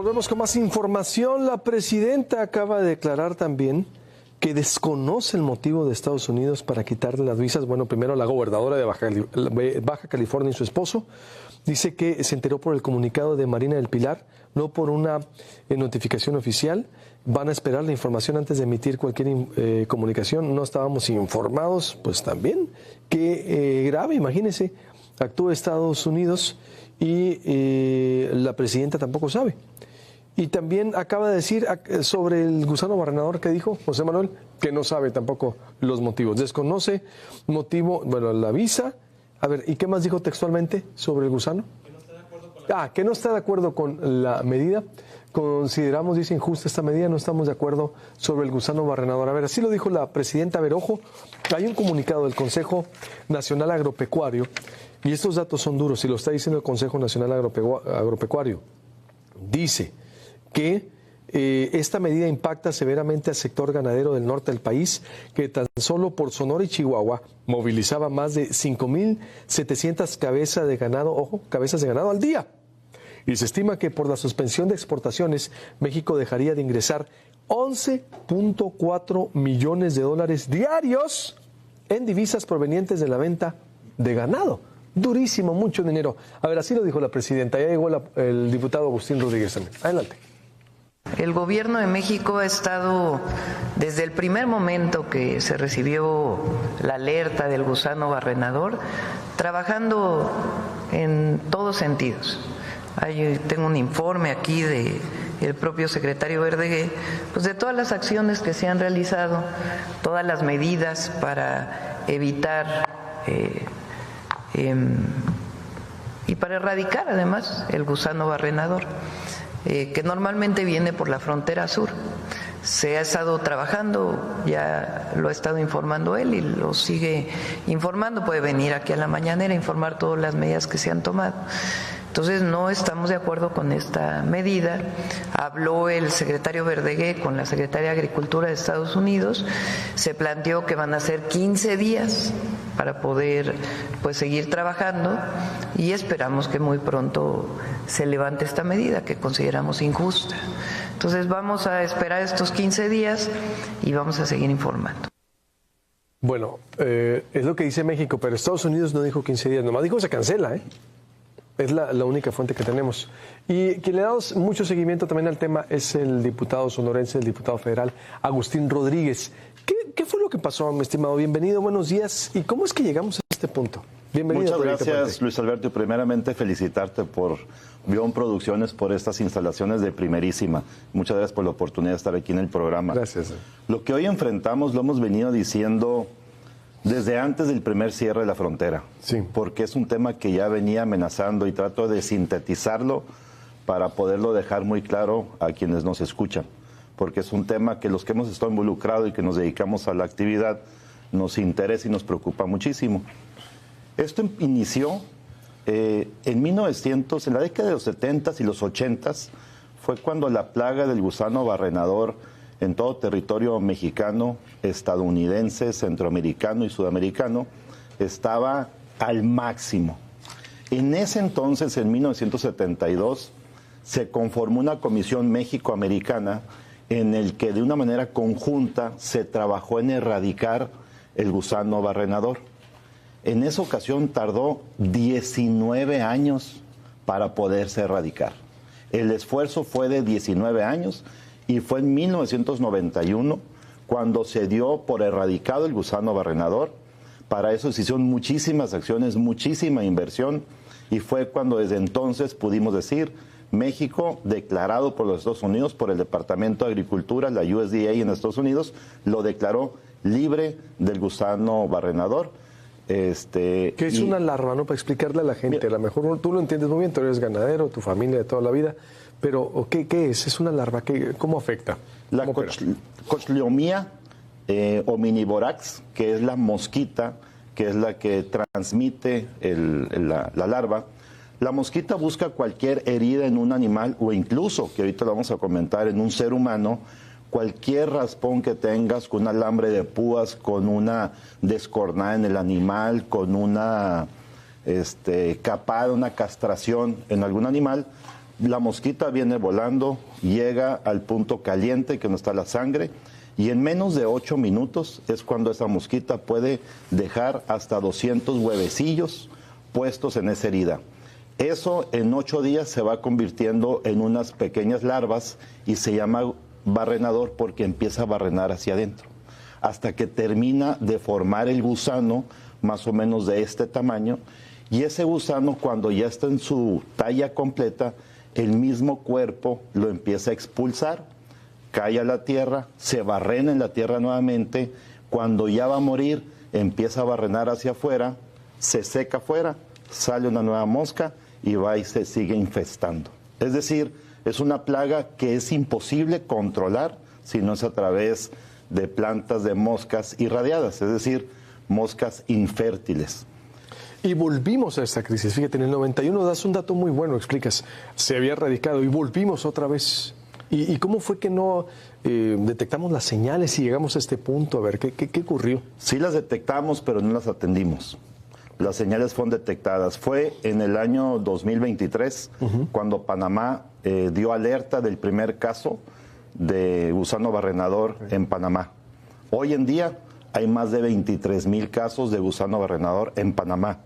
Volvemos con más información. La presidenta acaba de declarar también que desconoce el motivo de Estados Unidos para quitarle las visas. Bueno, primero la gobernadora de Baja California y su esposo. Dice que se enteró por el comunicado de Marina del Pilar, no por una notificación oficial. Van a esperar la información antes de emitir cualquier comunicación. No estábamos informados, pues también. Qué grave, imagínense, actúa Estados Unidos y la presidenta tampoco sabe. Y también acaba de decir sobre el gusano barrenador que dijo José Manuel, que no sabe tampoco los motivos. Desconoce motivo, bueno, la visa. A ver, ¿y qué más dijo textualmente sobre el gusano? Que no está de acuerdo con que no está de acuerdo con la medida. Consideramos, dice, injusta esta medida, no estamos de acuerdo sobre el gusano barrenador. A ver, así lo dijo la presidenta. A ver, ojo, hay un comunicado del Consejo Nacional Agropecuario, y estos datos son duros, y lo está diciendo el Consejo Nacional Agropecuario. Dice que esta medida impacta severamente al sector ganadero del norte del país, que tan solo por Sonora y Chihuahua movilizaba más de 5,700 cabezas de ganado al día. Y se estima que por la suspensión de exportaciones, México dejaría de ingresar 11.4 millones de dólares diarios en divisas provenientes de la venta de ganado. Durísimo, mucho dinero. A ver, así lo dijo la presidenta. Ya llegó el diputado Agustín Rodríguez también. Adelante. El gobierno de México ha estado, desde el primer momento que se recibió la alerta del gusano barrenador, trabajando en todos sentidos. Tengo un informe aquí del propio secretario Verdegué, pues de todas las acciones que se han realizado, todas las medidas para evitar y para erradicar además el gusano barrenador, que normalmente viene por la frontera sur. Se ha estado trabajando, ya lo ha estado informando él y lo sigue informando, puede venir aquí a la mañanera a informar todas las medidas que se han tomado. Entonces no estamos de acuerdo con esta medida. Habló el secretario Verdegué con la secretaria de Agricultura de Estados Unidos, se planteó que van a ser 15 días para poder pues seguir trabajando y esperamos que muy pronto se levante esta medida que consideramos injusta. Entonces vamos a esperar estos 15 días y vamos a seguir informando. Bueno, es lo que dice México, pero Estados Unidos no dijo 15 días, nomás dijo se cancela, Es la única fuente que tenemos. Y quien le da mucho seguimiento también al tema es el diputado sonorense, el diputado federal Agustín Rodríguez. ¿Qué fue lo que pasó, mi estimado? Bienvenido, buenos días. ¿Y cómo es que llegamos a este punto? Bienvenido. Muchas gracias, Luis Alberto. Y primeramente felicitarte por Bion Producciones por estas instalaciones de primerísima. Muchas gracias por la oportunidad de estar aquí en el programa. Gracias. Lo que hoy enfrentamos lo hemos venido diciendo desde antes del primer cierre de la frontera, sí, porque es un tema que ya venía amenazando y trato de sintetizarlo para poderlo dejar muy claro a quienes nos escuchan, porque es un tema que los que hemos estado involucrados y que nos dedicamos a la actividad nos interesa y nos preocupa muchísimo. Esto inició en la década de los 70s y los 80s, fue cuando la plaga del gusano barrenador en todo territorio mexicano, estadounidense, centroamericano y sudamericano, estaba al máximo. En ese entonces, en 1972, se conformó una comisión México-americana en el que de una manera conjunta se trabajó en erradicar el gusano barrenador. En esa ocasión tardó 19 años para poderse erradicar. El esfuerzo fue de 19 años y fue en 1991 cuando se dio por erradicado el gusano barrenador. Para eso se hicieron muchísimas acciones, muchísima inversión, y fue cuando desde entonces pudimos decir, México, declarado por los Estados Unidos, por el Departamento de Agricultura, la USDA en Estados Unidos, lo declaró libre del gusano barrenador. Que es una larva, ¿no? Para explicarle a la gente, a lo mejor tú lo entiendes muy bien, tú eres ganadero, tu familia de toda la vida, pero ¿qué es? ¿Es una larva? ¿Cómo afecta? La Cochleomia omnivorax, que es la mosquita, que es la que transmite la larva. La mosquita busca cualquier herida en un animal o incluso, que ahorita lo vamos a comentar, en un ser humano, cualquier raspón que tengas con un alambre de púas, con una descornada en el animal, con una capada, una castración en algún animal, La mosquita viene volando, llega al punto caliente que no está la sangre, y en menos de 8 minutos es cuando esa mosquita puede dejar hasta 200 huevecillos puestos en esa herida. Eso en 8 días se va convirtiendo en unas pequeñas larvas y se llama barrenador porque empieza a barrenar hacia adentro, hasta que termina de formar el gusano más o menos de este tamaño, y ese gusano cuando ya está en su talla completa, el mismo cuerpo lo empieza a expulsar, cae a la tierra, se barrena en la tierra nuevamente, cuando ya va a morir empieza a barrenar hacia afuera, se seca afuera, sale una nueva mosca y va y se sigue infestando. Es decir, es una plaga que es imposible controlar si no es a través de plantas de moscas irradiadas, es decir, moscas infértiles. Y volvimos a esta crisis. Fíjate, en el 91 das un dato muy bueno, explicas, se había erradicado y volvimos otra vez. ¿Y cómo fue que no detectamos las señales y llegamos a este punto? A ver, ¿qué ocurrió? Sí las detectamos, pero no las atendimos. Las señales fueron detectadas. Fue en el año 2023 cuando Panamá dio alerta del primer caso de gusano barrenador en Panamá. Hoy en día hay más de 23,000 casos de gusano barrenador en Panamá.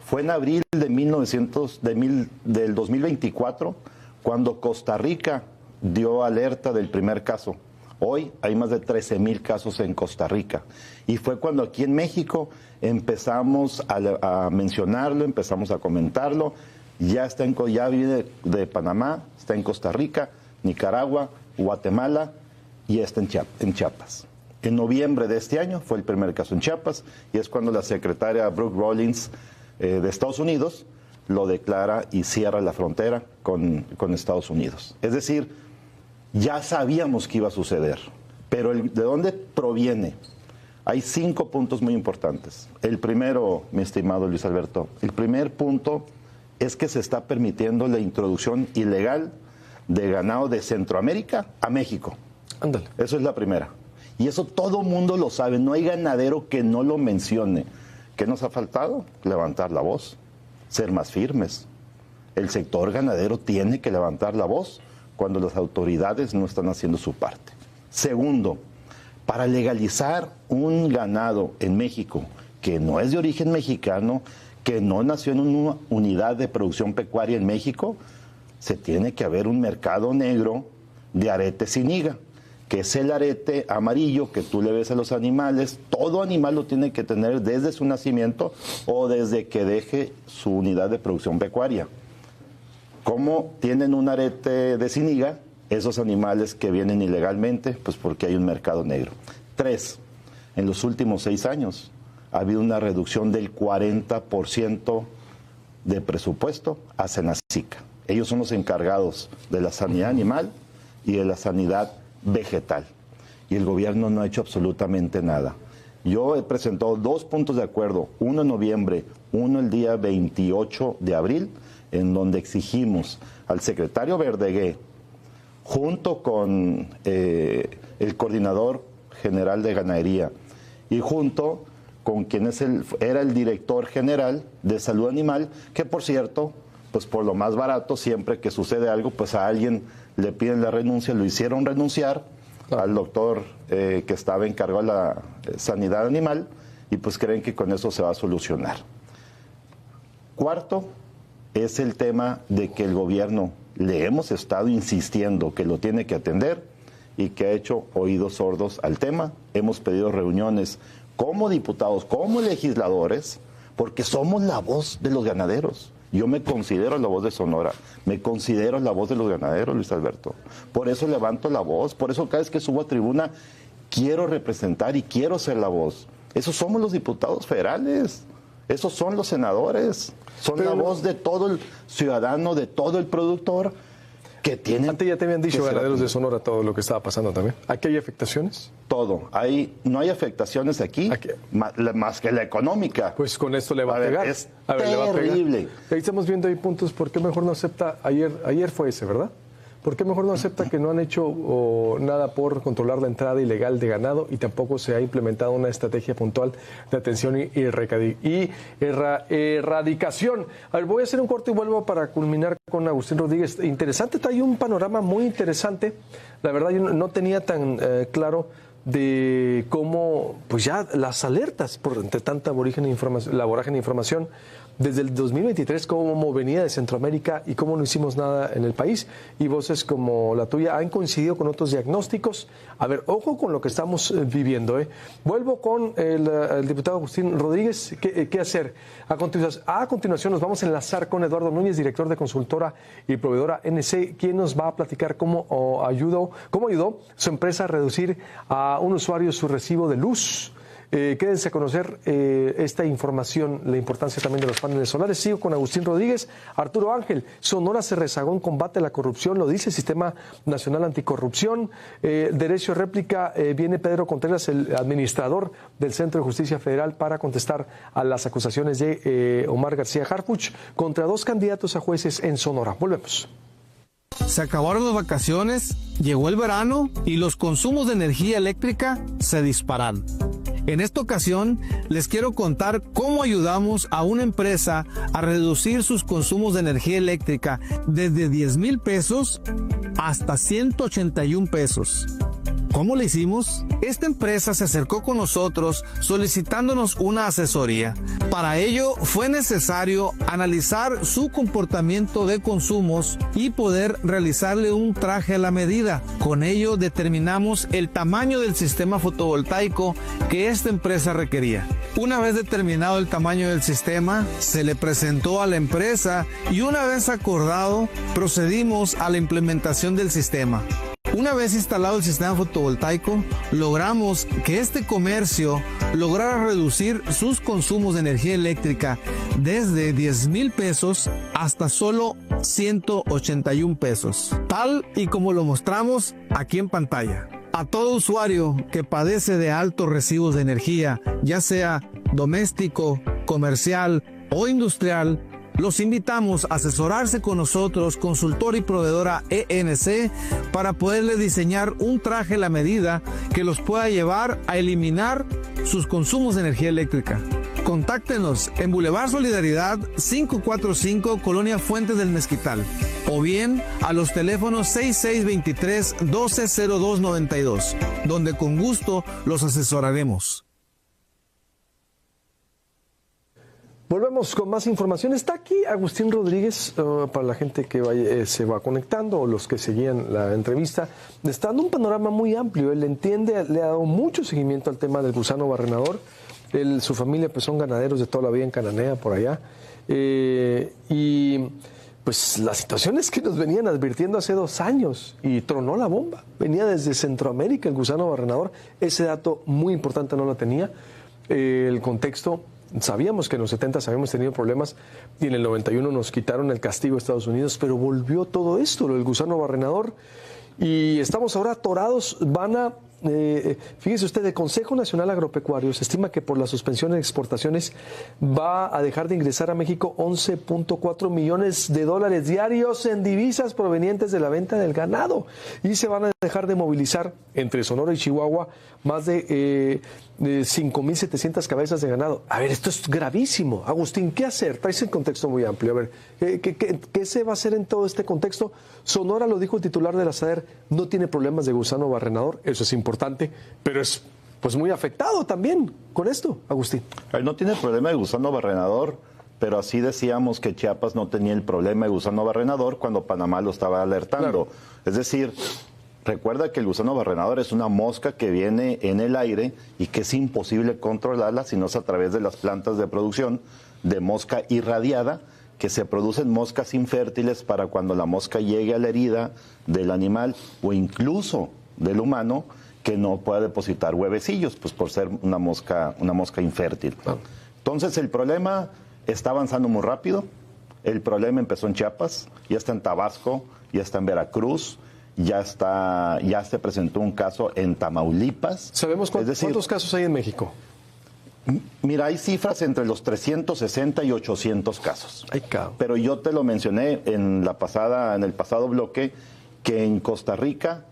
Fue en abril del 2024 cuando Costa Rica dio alerta del primer caso. Hoy hay más de 13,000 casos en Costa Rica. Y fue cuando aquí en México empezamos a mencionarlo, empezamos a comentarlo. Ya viene de Panamá, está en Costa Rica, Nicaragua, Guatemala y está en Chiapas. En noviembre de este año fue el primer caso en Chiapas y es cuando la secretaria Brooke Rollins de Estados Unidos lo declara y cierra la frontera con Estados Unidos. Es decir, ya sabíamos que iba a suceder, pero ¿de dónde proviene? Hay 5 puntos muy importantes. El primero, mi estimado Luis Alberto, el primer punto es que se está permitiendo la introducción ilegal de ganado de Centroamérica a México. Ándale. Eso es la primera. Y eso todo mundo lo sabe, no hay ganadero que no lo mencione. ¿Qué nos ha faltado? Levantar la voz, ser más firmes. El sector ganadero tiene que levantar la voz cuando las autoridades no están haciendo su parte. Segundo, para legalizar un ganado en México que no es de origen mexicano, que no nació en una unidad de producción pecuaria en México, se tiene que haber un mercado negro de arete sin higa, que es el arete amarillo que tú le ves a los animales. Todo animal lo tiene que tener desde su nacimiento o desde que deje su unidad de producción pecuaria. ¿Cómo tienen un arete de sin higa esos animales que vienen ilegalmente? Pues porque hay un mercado negro. 3, en los últimos 6 años ha habido una reducción del 40% de presupuesto a Senacica. Ellos son los encargados de la sanidad animal y de la sanidad vegetal. Y el gobierno no ha hecho absolutamente nada. Yo he presentado 2 puntos de acuerdo, uno en noviembre, uno el día 28 de abril, en donde exigimos al secretario Verdegué, junto con el coordinador general de ganadería y junto con quien era el director general de salud animal, que por cierto, pues por lo más barato, siempre que sucede algo, pues a alguien le piden la renuncia, lo hicieron renunciar al doctor que estaba encargado de la sanidad animal y pues creen que con eso se va a solucionar. Cuarto, es el tema de que el gobierno le hemos estado insistiendo que lo tiene que atender y que ha hecho oídos sordos al tema. Hemos pedido reuniones como diputados, como legisladores, porque somos la voz de los ganaderos. Yo me considero la voz de Sonora, me considero la voz de los ganaderos, Luis Alberto. Por eso levanto la voz, por eso cada vez que subo a tribuna quiero representar y quiero ser la voz. Esos somos los diputados federales, esos son los senadores, son la voz de todo el ciudadano, de todo el productor que tienen... Antes ya te habían dicho ganaderos de Sonora todo lo que estaba pasando también. ¿Aquí hay afectaciones? Todo. No hay afectaciones aquí, más que la económica. Pues con esto le va a pegar. Es terrible. Ahí estamos viendo ahí puntos, ¿por qué mejor no acepta? Ayer fue ese, ¿verdad? ¿por qué mejor no acepta que no han hecho nada por controlar la entrada ilegal de ganado y tampoco se ha implementado una estrategia puntual de atención y erradicación? A ver, voy a hacer un corte y vuelvo para culminar con Agustín Rodríguez. Interesante, trae un panorama muy interesante. La verdad, yo no tenía tan claro de cómo, pues ya las alertas por entre tanta la vorágine de información desde el 2023, cómo venía de Centroamérica y cómo no hicimos nada en el país, y voces como la tuya han coincidido con otros diagnósticos. A ver, ojo con lo que estamos viviendo. Vuelvo con el diputado Agustín Rodríguez. ¿Qué hacer? A continuación nos vamos a enlazar con Eduardo Núñez, director de consultora y proveedora NC, quien nos va a platicar cómo ayudó su empresa a reducir a un usuario su recibo de luz. Quédense a conocer esta información, la importancia también de los paneles solares. Sigo con Agustín Rodríguez. Arturo Ángel, Sonora se rezagó en combate a la corrupción, lo dice el Sistema Nacional Anticorrupción. Derecho a réplica, viene Pedro Contreras, el administrador del Centro de Justicia Federal, para contestar a las acusaciones de Omar García Harfuch contra 2 candidatos a jueces en Sonora. Volvemos. Se acabaron las vacaciones, llegó el verano y los consumos de energía eléctrica se dispararon. En esta ocasión les quiero contar cómo ayudamos a una empresa a reducir sus consumos de energía eléctrica desde 10,000 pesos hasta 181 pesos. ¿Cómo le hicimos? Esta empresa se acercó con nosotros solicitándonos una asesoría. Para ello fue necesario analizar su comportamiento de consumos y poder realizarle un traje a la medida. Con ello determinamos el tamaño del sistema fotovoltaico que esta empresa requería. Una vez determinado el tamaño del sistema, se le presentó a la empresa y una vez acordado, procedimos a la implementación del sistema. Una vez instalado el sistema fotovoltaico, logramos que este comercio lograra reducir sus consumos de energía eléctrica desde 10,000 pesos hasta solo 181 pesos, tal y como lo mostramos aquí en pantalla. A todo usuario que padece de altos recibos de energía, ya sea doméstico, comercial o industrial, los invitamos a asesorarse con nosotros, consultor y proveedora ENC, para poderle diseñar un traje a la medida que los pueda llevar a eliminar sus consumos de energía eléctrica. Contáctenos en Boulevard Solidaridad 545, Colonia Fuentes del Mezquital, o bien a los teléfonos 6623-120292, donde con gusto los asesoraremos. Volvemos con más información. Está aquí Agustín Rodríguez, para la gente que se va conectando o los que seguían la entrevista. Está dando un panorama muy amplio. Él entiende, le ha dado mucho seguimiento al tema del gusano barrenador. Su familia pues son ganaderos de toda la vida en Cananea, por allá. Y pues las situaciones que nos venían advirtiendo hace 2 años y tronó la bomba. Venía desde Centroamérica el gusano barrenador. Ese dato muy importante no lo tenía. El contexto... Sabíamos que en los 70 habíamos tenido problemas y en el 91 nos quitaron el castigo de Estados Unidos, pero volvió todo esto, el gusano barrenador, y estamos ahora atorados. Fíjese usted, el Consejo Nacional Agropecuario se estima que por la suspensión de exportaciones va a dejar de ingresar a México $11.4 millones diarios en divisas provenientes de la venta del ganado, y se van a dejar de movilizar entre Sonora y Chihuahua más de 5.700 cabezas de ganado. A ver, esto es gravísimo. Agustín, ¿qué hacer? Traes el contexto muy amplio. A ver, ¿qué se va a hacer en todo este contexto? Sonora, lo dijo el titular de la SADER, no tiene problemas de gusano barrenador, eso es importante, pero es pues muy afectado también con esto, Agustín. No tiene problema de gusano barrenador, pero así decíamos que Chiapas no tenía el problema de gusano barrenador cuando Panamá lo estaba alertando. Claro. Es decir, recuerda que el gusano barrenador es una mosca que viene en el aire y que es imposible controlarla si no es a través de las plantas de producción de mosca irradiada, que se producen moscas infértiles para cuando la mosca llegue a la herida del animal o incluso del humano, que no pueda depositar huevecillos, pues por ser una mosca infértil. Entonces el problema está avanzando muy rápido. El problema empezó en Chiapas, ya está en Tabasco, ya está en Veracruz, ya se presentó un caso en Tamaulipas. ¿Sabemos cuántos casos hay en México? Mira, hay cifras entre los 360 y 800 casos. Ay, cabrón. Pero yo te lo mencioné en el pasado bloque, que en Costa Rica,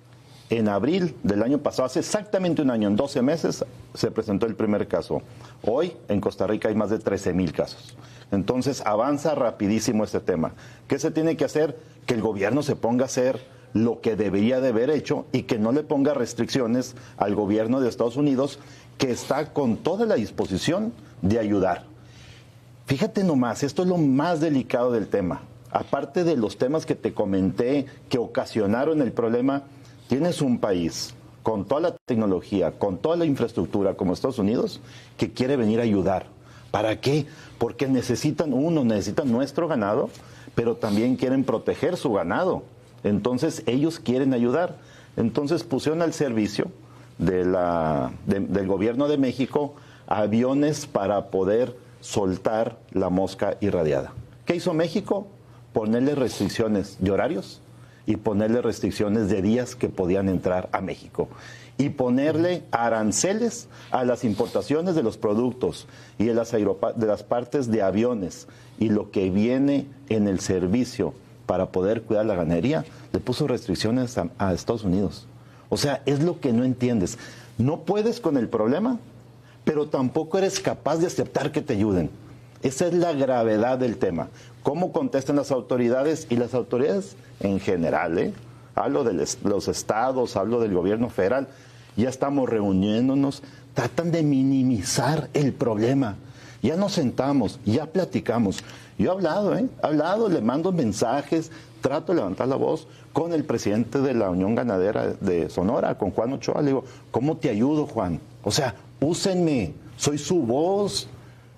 en abril del año pasado, hace exactamente un año, en 12 meses, se presentó el primer caso. Hoy en Costa Rica hay más de 13,000 casos. Entonces avanza rapidísimo este tema. ¿Qué se tiene que hacer? Que el gobierno se ponga a hacer lo que debería de haber hecho y que no le ponga restricciones al gobierno de Estados Unidos, que está con toda la disposición de ayudar. Fíjate nomás, esto es lo más delicado del tema. Aparte de los temas que te comenté que ocasionaron el problema, tienes un país con toda la tecnología, con toda la infraestructura como Estados Unidos, que quiere venir a ayudar. ¿Para qué? Porque necesitan nuestro ganado, pero también quieren proteger su ganado. Entonces ellos quieren ayudar. Entonces pusieron al servicio del gobierno de México aviones para poder soltar la mosca irradiada. ¿Qué hizo México? Ponerle restricciones de horarios y ponerle restricciones de días que podían entrar a México y ponerle aranceles a las importaciones de los productos y de las partes de aviones y lo que viene en el servicio para poder cuidar la ganadería, le puso restricciones a Estados Unidos. O sea, es lo que no entiendes. No puedes con el problema, pero tampoco eres capaz de aceptar que te ayuden. Esa es la gravedad del tema. ¿Cómo contestan las autoridades? Y las autoridades en general, hablo de los estados, hablo del gobierno federal, ya estamos reuniéndonos, tratan de minimizar el problema. Ya nos sentamos, ya platicamos. Yo he hablado, le mando mensajes, trato de levantar la voz con el presidente de la Unión Ganadera de Sonora, con Juan Ochoa. Le digo, ¿cómo te ayudo, Juan? O sea, úsenme, soy su voz.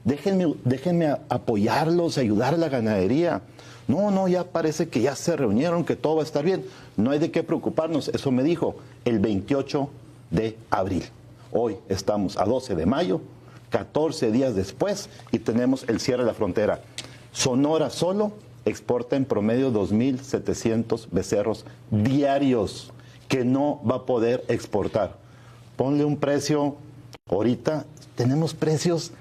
Déjenme apoyarlos, ayudar a la ganadería. No, ya parece que ya se reunieron, que todo va a estar bien. No hay de qué preocuparnos. Eso me dijo el 28 de abril. Hoy estamos a 12 de mayo, 14 días después, y tenemos el cierre de la frontera. Sonora solo exporta en promedio 2,700 becerros diarios que no va a poder exportar. Ponle un precio, ahorita tenemos precios.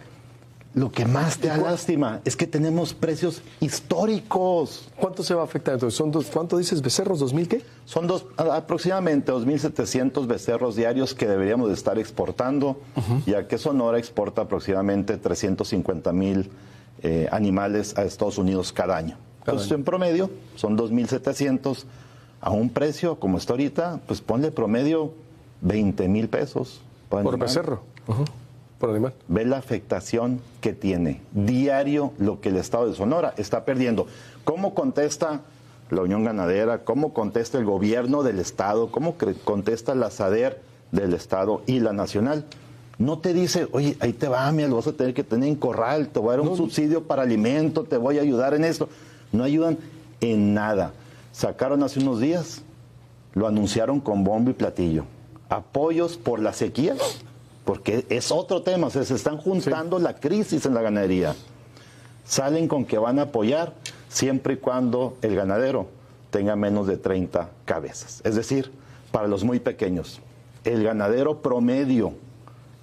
Lo que más te da lástima es que tenemos precios históricos. ¿Cuánto se va a afectar entonces? ¿Cuánto dices becerros? ¿2,000 qué? Son aproximadamente 2,700 becerros diarios que deberíamos de estar exportando, ya que Sonora exporta aproximadamente 350,000 animales a Estados Unidos cada año. Entonces, en promedio, son 2,700 a un precio, como está ahorita, pues ponle promedio 20,000 pesos. Por becerro. Por animal. Ve la afectación que tiene diario lo que el Estado de Sonora está perdiendo. ¿Cómo contesta la Unión Ganadera? ¿Cómo contesta el gobierno del Estado? ¿Cómo contesta la SADER del Estado y la Nacional? No te dice, oye, ahí te va, mira, lo vas a tener que tener en corral, te voy a dar un subsidio para alimento, te voy a ayudar en esto. No ayudan en nada. Sacaron hace unos días, lo anunciaron con bombo y platillo. Apoyos por la sequía. Porque es otro tema, se están juntando la crisis en la ganadería. Salen con que van a apoyar siempre y cuando el ganadero tenga menos de 30 cabezas. Es decir, para los muy pequeños. El ganadero promedio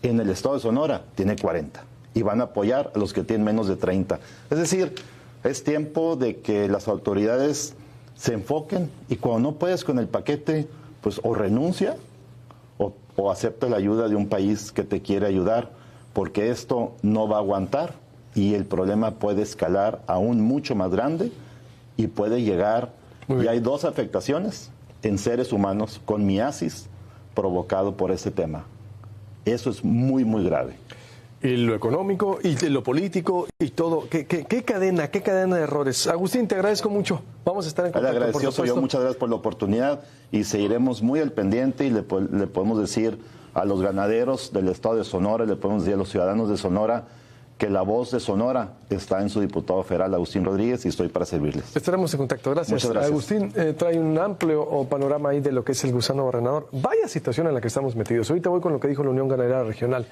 en el estado de Sonora tiene 40 y van a apoyar a los que tienen menos de 30. Es decir, es tiempo de que las autoridades se enfoquen y cuando no puedes con el paquete, pues o renuncia o acepta la ayuda de un país que te quiere ayudar, porque esto no va a aguantar y el problema puede escalar aún mucho más grande y puede llegar, y hay 2 afectaciones en seres humanos con miasis provocado por ese tema. Eso es muy, muy grave. Y lo económico, y lo político, y todo. ¿Qué cadena de errores? Agustín, te agradezco mucho. Vamos a estar en contacto, por supuesto. Yo, muchas gracias por la oportunidad y seguiremos muy al pendiente y le podemos decir a los ganaderos del estado de Sonora, le podemos decir a los ciudadanos de Sonora que la voz de Sonora está en su diputado federal, Agustín Rodríguez, y estoy para servirles. Estaremos en contacto. Gracias. Muchas gracias. Agustín trae un amplio panorama ahí de lo que es el gusano barrenador. Vaya situación en la que estamos metidos. Ahorita voy con lo que dijo la Unión Ganadera Regional.